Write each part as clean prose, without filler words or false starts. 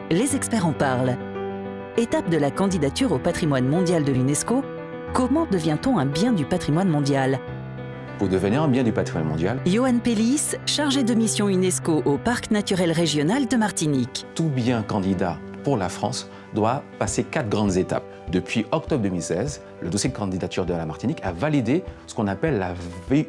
Les experts en parlent. Étape de la candidature au patrimoine mondial de l'UNESCO, comment devient-on un bien du patrimoine mondial? Pour devenir un bien du patrimoine mondial, Johan Pellis, chargé de mission UNESCO au Parc naturel régional de Martinique. tout bien candidat pour la France doit passer 4 grandes étapes. Depuis octobre 2016, le dossier de candidature de la Martinique a validé ce qu'on appelle la VUE,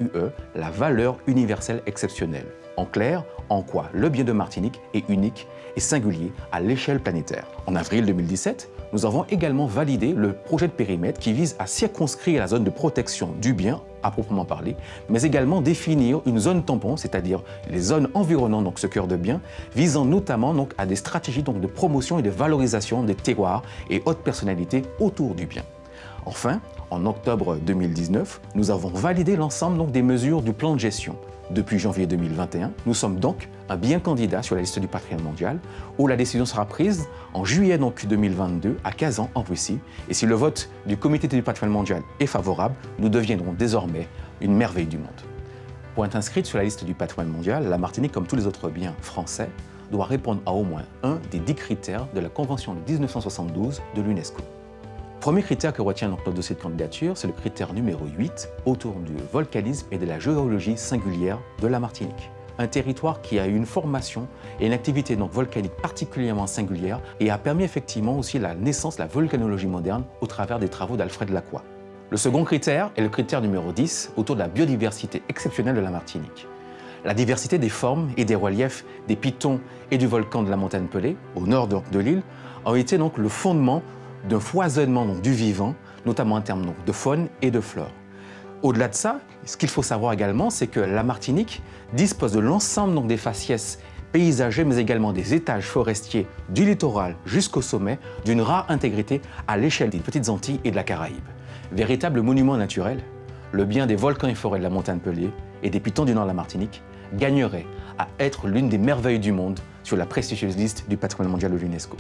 la valeur universelle exceptionnelle. En clair, en quoi le bien de Martinique est unique et singulier à l'échelle planétaire. En avril 2017, nous avons également validé le projet de périmètre qui vise à circonscrire la zone de protection du bien à proprement parler, mais également définir une zone tampon, c'est-à-dire les zones environnant donc ce cœur de bien, visant notamment donc à des stratégies donc de promotion et de valorisation des terroirs et autres personnalités autour du bien. Enfin, en octobre 2019, nous avons validé l'ensemble donc des mesures du plan de gestion. Depuis janvier 2021, nous sommes donc un bien candidat sur la liste du patrimoine mondial, où la décision sera prise en juillet donc 2022 à Kazan en Russie. Et si le vote du comité du patrimoine mondial est favorable, nous deviendrons désormais une merveille du monde. Pour être inscrite sur la liste du patrimoine mondial, la Martinique, comme tous les autres biens français, doit répondre à au moins un des 10 critères de la Convention de 1972 de l'UNESCO. Premier critère que retient donc notre dossier de candidature, c'est le critère numéro 8, autour du volcanisme et de la géologie singulière de la Martinique. Un territoire qui a eu une formation et une activité donc volcanique particulièrement singulière et a permis effectivement aussi la naissance de la volcanologie moderne au travers des travaux d'Alfred Lacroix. Le second critère est le critère numéro 10, autour de la biodiversité exceptionnelle de la Martinique. La diversité des formes et des reliefs des pitons et du volcan de la montagne Pelée, au nord de l'île, ont été donc le fondement d'un foisonnement donc, du vivant, notamment en termes donc, de faune et de flore. Au-delà de ça, ce qu'il faut savoir également, c'est que la Martinique dispose de l'ensemble donc, des faciès paysagers, mais également des étages forestiers du littoral jusqu'au sommet, d'une rare intégrité à l'échelle des Petites Antilles et de la Caraïbe. Véritable monument naturel, le bien des volcans et forêts de la montagne Pelée et des pitons du nord de la Martinique gagnerait à être l'une des merveilles du monde sur la prestigieuse liste du patrimoine mondial de l'UNESCO.